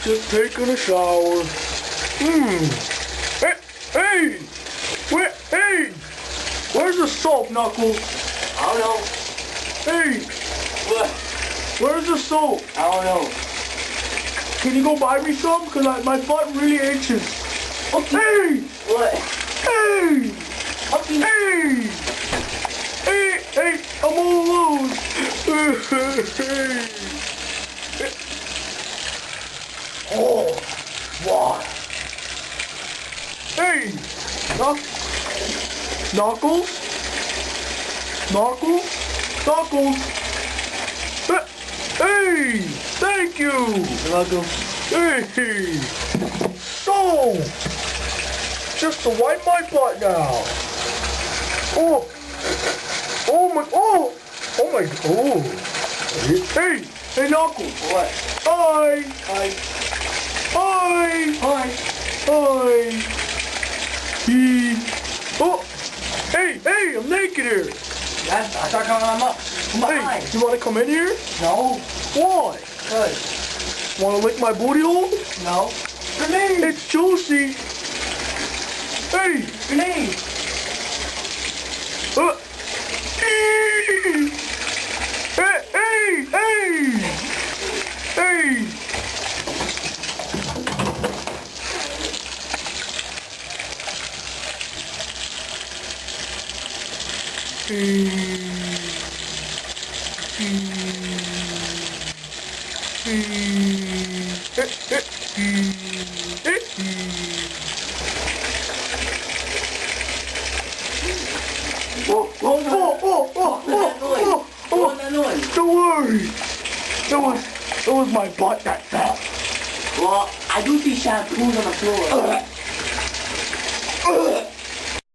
Just taking a shower. Hey, hey, hey, where's the soap, Knuckles? I don't know. Hey, What? where's the soap? I don't know. Can you go buy me some? Cause my butt really itches. Okay. Hey, What? hey, Okay. hey, hey, I'm all alone. Oh, what? Hey, Knuckles? Knuckles? Knuckles? Hey, thank you. Welcome. Hey, so, just to wipe my butt now. Oh, oh my, oh. Hey, Knuckles. What? Hi. Hi. Hi. Hi. Hi. Oh, hey, I'm naked here. I start coming on up. Come Hey, on. you want to come in here? No. Why? Good. Want to lick my booty hole? No. Grenade. It's juicy. Hey. Grenade. Hey, hey, hey, hey. What was that noise? Don't worry. It was my butt that fell. Well, I do see shampoos on the floor.